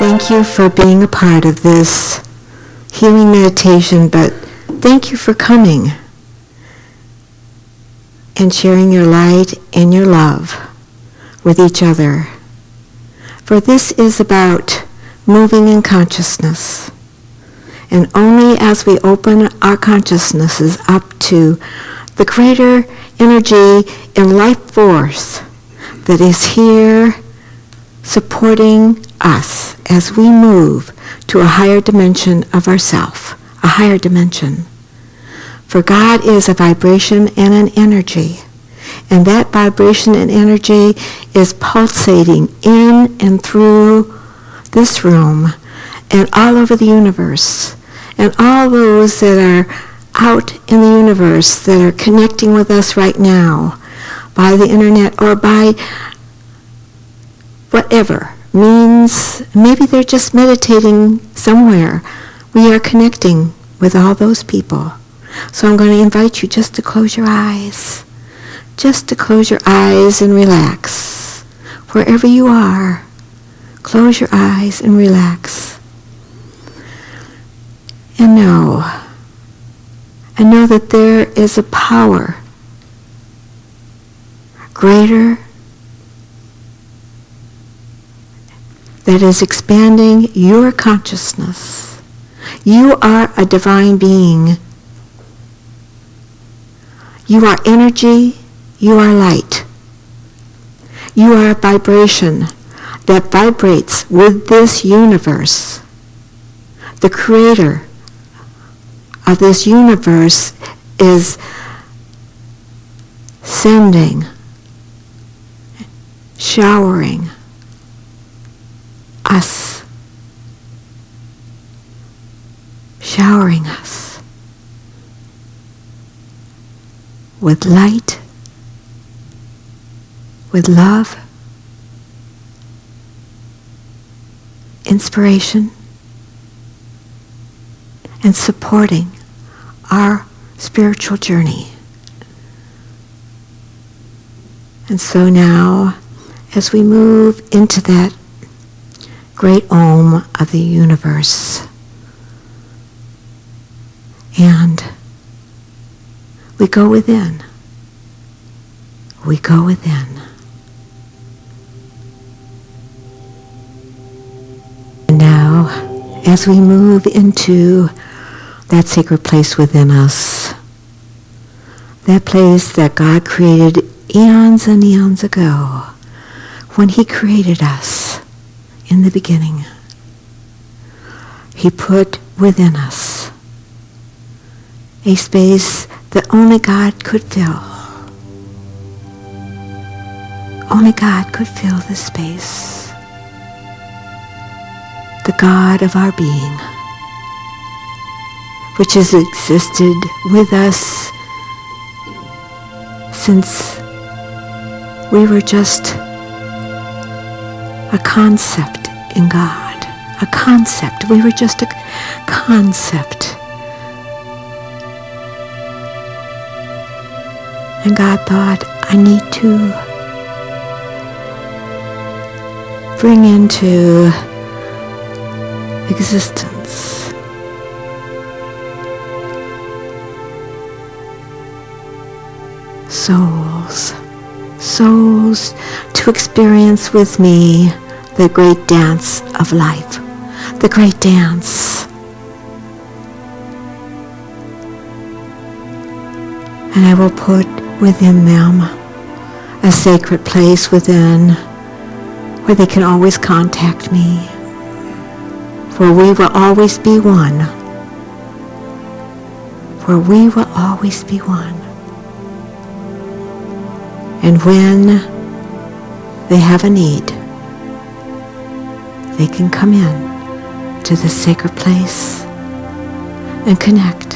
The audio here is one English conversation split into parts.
Thank you for being a part of this healing meditation, but thank you for coming and sharing your light and your love with each other. For this is about moving in consciousness. And only as we open our consciousnesses up to the greater energy and life force that is here supporting us as we move to a higher dimension of ourself, a higher dimension. For God is a vibration and an energy. And that vibration and energy is pulsating in and through this room and all over the universe. And all those that are out in the universe that are connecting with us right now by the internet or by whatever means, maybe they're just meditating somewhere. We are connecting with all those people. So I'm going to invite you just to close your eyes. Just to close your eyes and relax. Wherever you are, close your eyes and relax. And know that there is a power greater that is expanding your consciousness. You are a divine being. You are energy. You are light. You are a vibration that vibrates with this universe. The creator of this universe is sending, showering us, with light, with love, inspiration, and supporting our spiritual journey. And so now, as we move into that great Om of the universe, and we go within. We go within. And now, as we move into that sacred place within us, that place that God created eons and eons ago, when He created us in the beginning, He put within us a space that only God could fill. Only God could fill this space. The God of our being, which has existed with us since we were just a concept in God. A concept. We were just a concept. And God thought, I need to bring into existence souls to experience with me the great dance of life, the great dance. And I will put within them a sacred place within where they can always contact me, where we will always be one, where we will always be one. And when they have a need, they can come in to this sacred place and connect.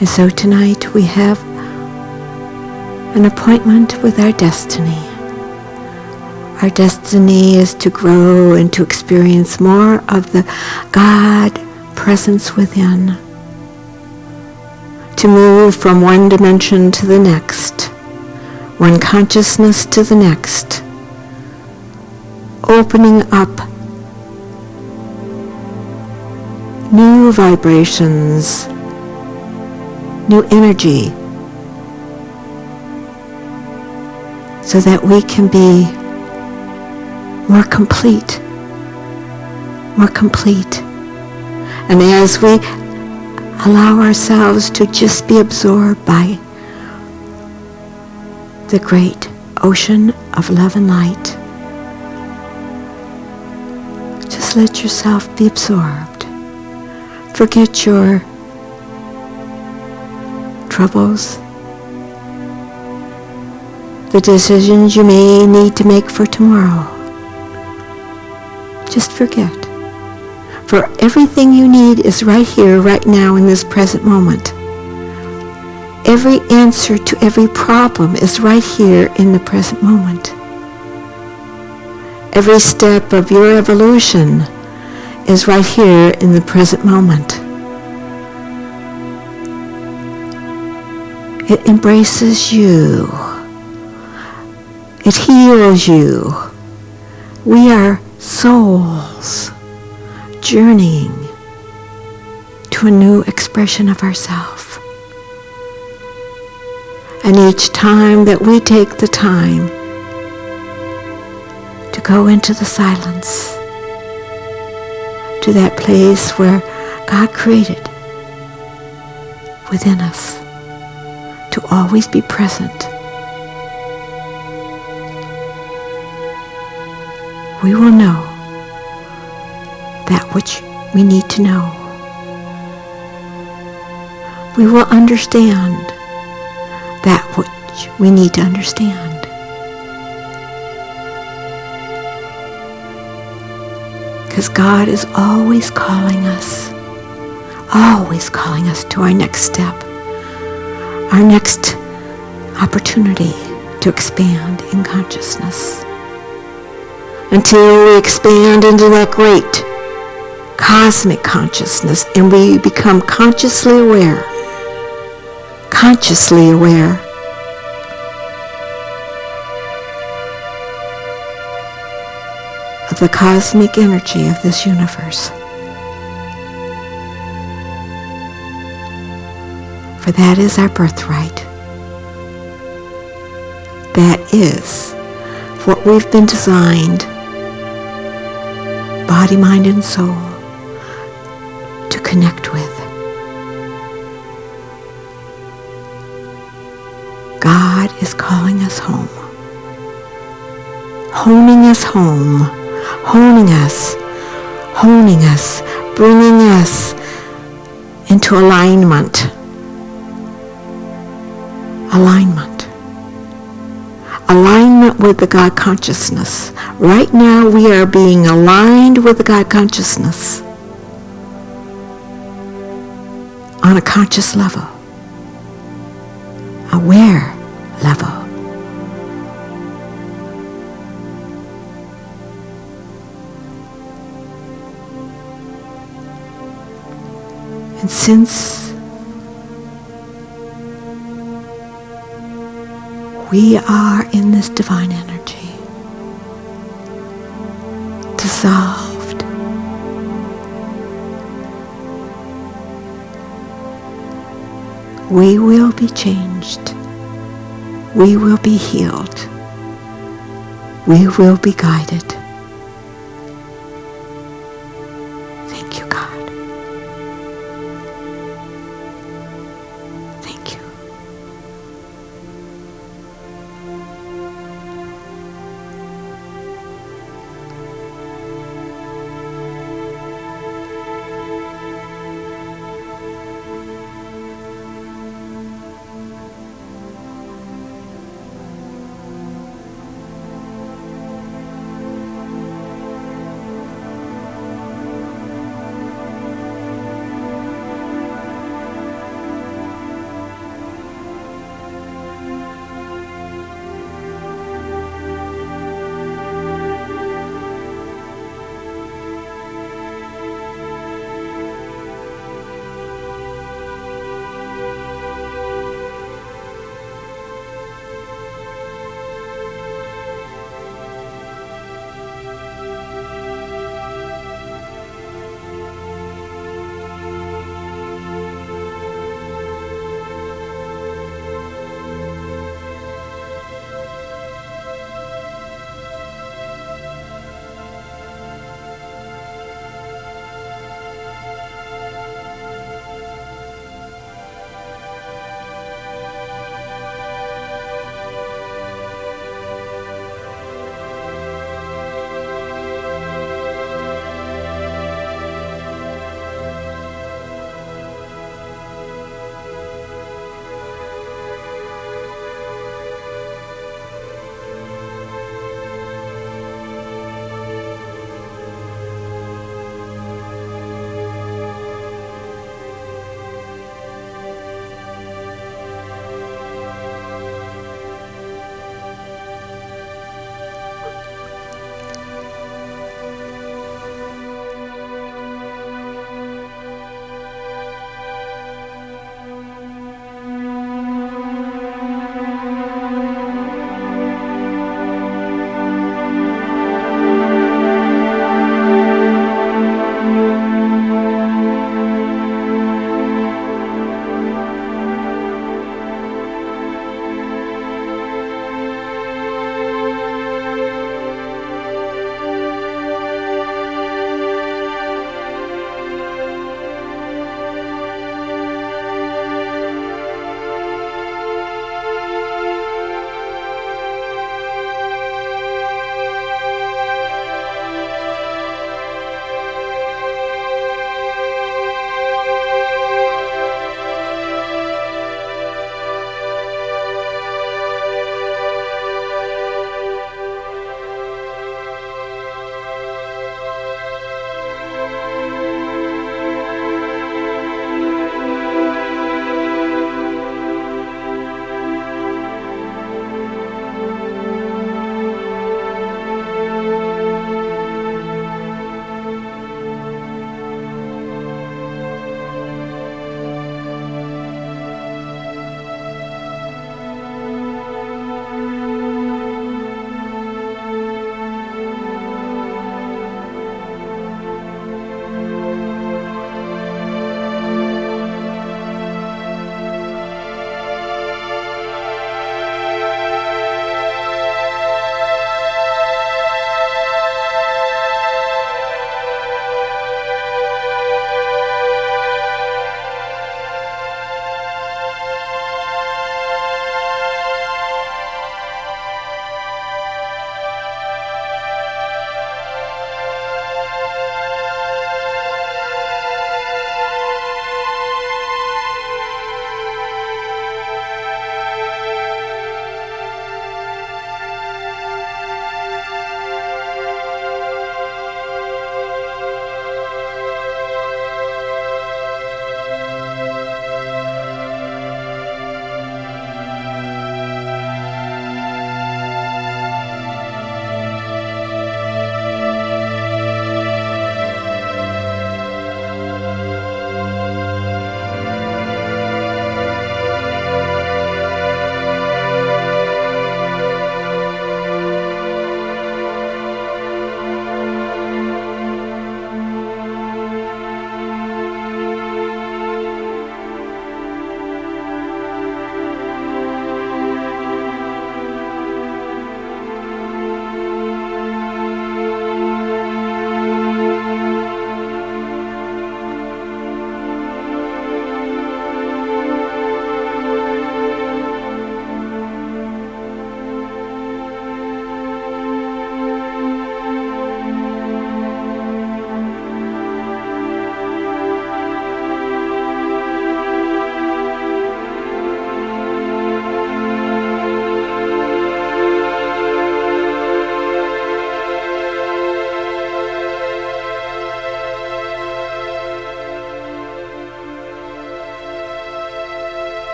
And so tonight we have an appointment with our destiny. Our destiny is to grow and to experience more of the God presence within, to move from one dimension to the next, one consciousness to the next, opening up new vibrations, new energy, so that we can be more complete. And as we allow ourselves to just be absorbed by the great ocean of love and light, just let yourself be absorbed. Forget your troubles, the decisions you may need to make for tomorrow. Just forget. For everything you need is right here, right now, in this present moment. Every answer to every problem is right here in the present moment. Every step of your evolution is right here in the present moment. It embraces you. It heals you. We are souls journeying to a new expression of ourselves. And each time that we take the time to go into the silence, to that place where God created within us to always be present, we will know that which we need to know. We will understand that which we need to understand. Because God is always calling us to our next step, our next opportunity to expand in consciousness. Until we expand into that great cosmic consciousness and we become consciously aware of the cosmic energy of this universe. For that is our birthright. That is what we've been designed, body, mind, and soul, to connect with. God is calling us home, honing us home, honing us, bringing us into alignment. Alignment with the God consciousness. Right now we are being aligned with the God consciousness on a conscious level, aware level. And since we are in this divine energy, dissolved, we will be changed. We will be healed. We will be guided. Thank you, God. Thank you.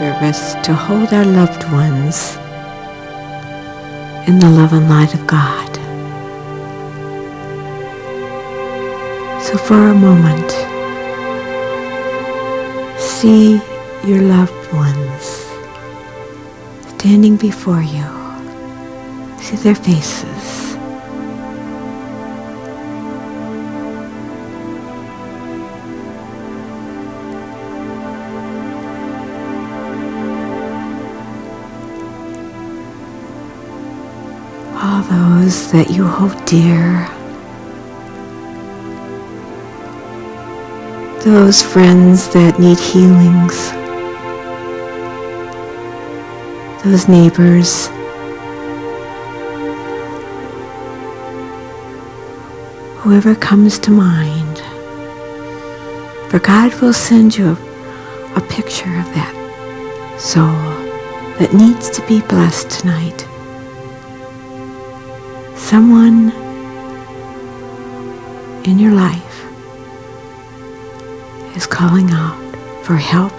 service to hold our loved ones in the love and light of God. So for a moment, see your loved ones standing before you. See their faces. All those that you hold dear. Those friends that need healings. Those neighbors. Whoever comes to mind. For God will send you a picture of that soul that needs to be blessed tonight. Someone in your life is calling out for help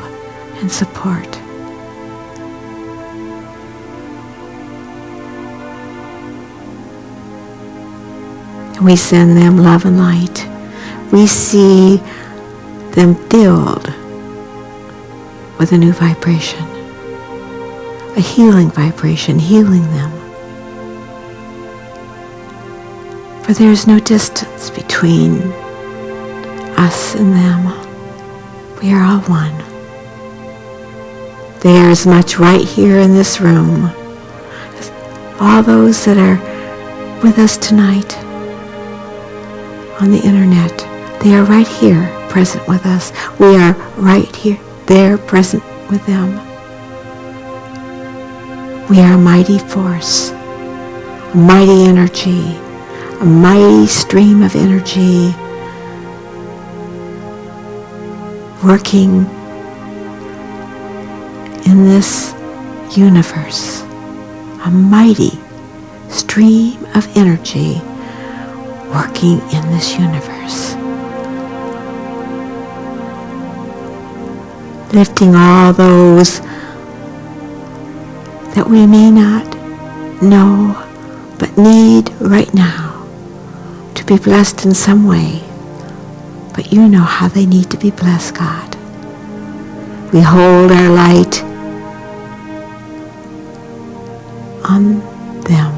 and support. We send them love and light. We see them filled with a new vibration, a healing vibration, healing them. For there is no distance between us and them. We are all one. They are as much right here in this room as all those that are with us tonight on the internet. They are right here, present with us. We are right here, there, present with them. We are a mighty force, a mighty energy, a mighty stream of energy working in this universe, a mighty stream of energy working in this universe, lifting all those that we may not know but need right now to be blessed in some way. But you know how they need to be blessed, God. We hold our light on them.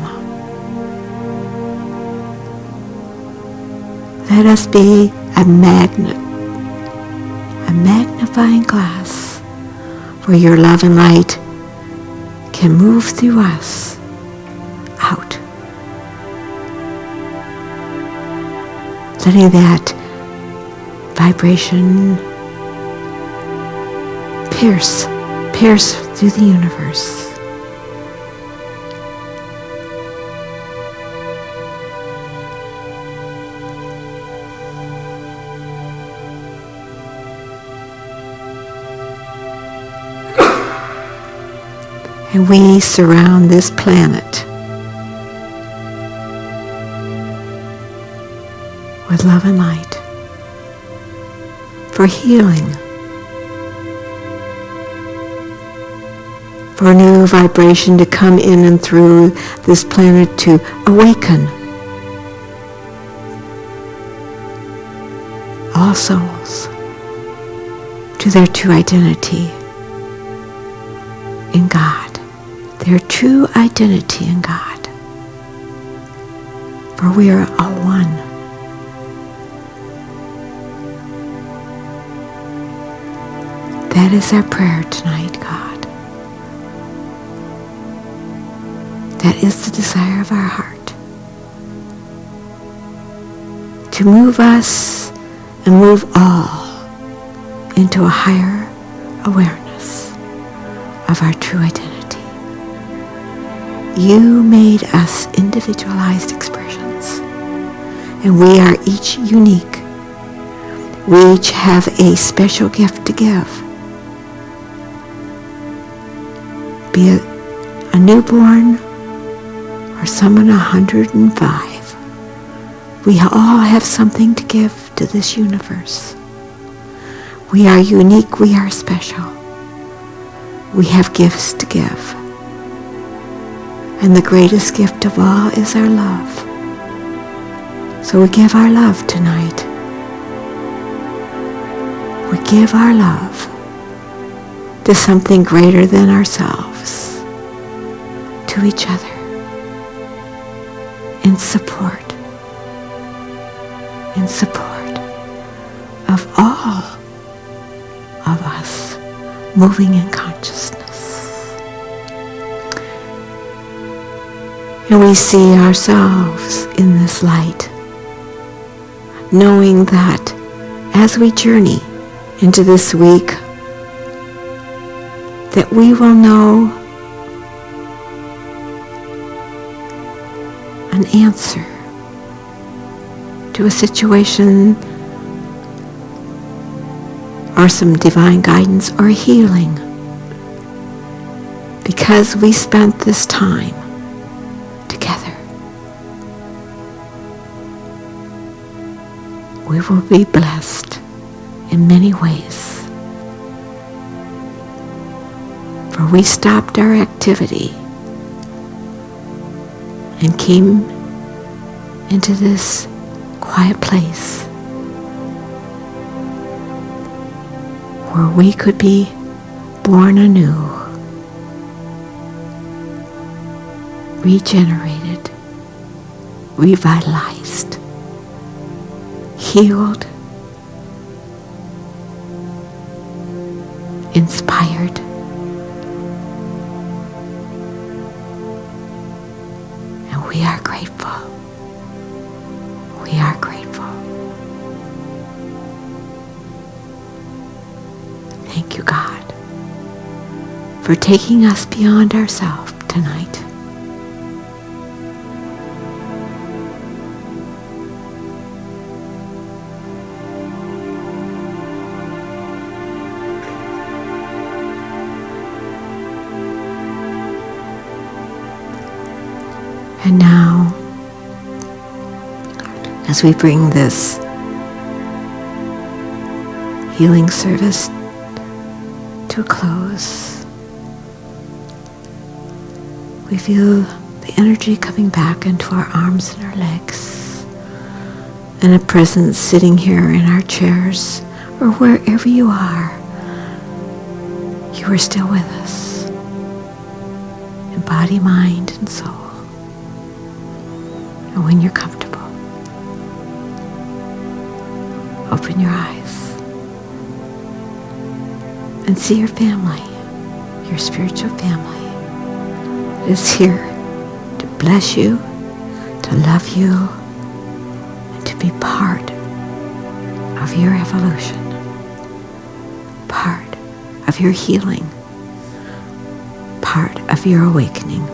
Let us be a magnet, a magnifying glass where your love and light can move through us out. Letting that vibration pierce through the universe. And we surround this planet with love and light for healing, for a new vibration to come in and through this planet to awaken all souls to their true identity in God. Their true identity in God. For we are all one. That is our prayer tonight, God. That is the desire of our heart. To move us and move all into a higher awareness of our true identity. You made us individualized expressions, and we are each unique. We each have a special gift to give. Be it a newborn or someone 105. We all have something to give to this universe. We are unique, we are special. We have gifts to give. And the greatest gift of all is our love. So we give our love tonight. We give our love to something greater than ourselves, to each other, in support of all of us moving in consciousness. And we see ourselves in this light, knowing that as we journey into this week, that we will know an answer to a situation or some divine guidance or healing, because we spent this time together. We will be blessed in many ways. For we stopped our activity and came into this quiet place where we could be born anew, regenerated, revitalized, healed, inspired, and we are grateful. We are grateful. Thank you, God, for taking us beyond ourselves tonight. And now, as we bring this healing service to a close, we feel the energy coming back into our arms and our legs, and a presence sitting here in our chairs or wherever you are. You are still with us in body, mind, and soul. And when you're comfortable, open your eyes and see your family, your spiritual family that is here to bless you, to love you, and to be part of your evolution, part of your healing, part of your awakening.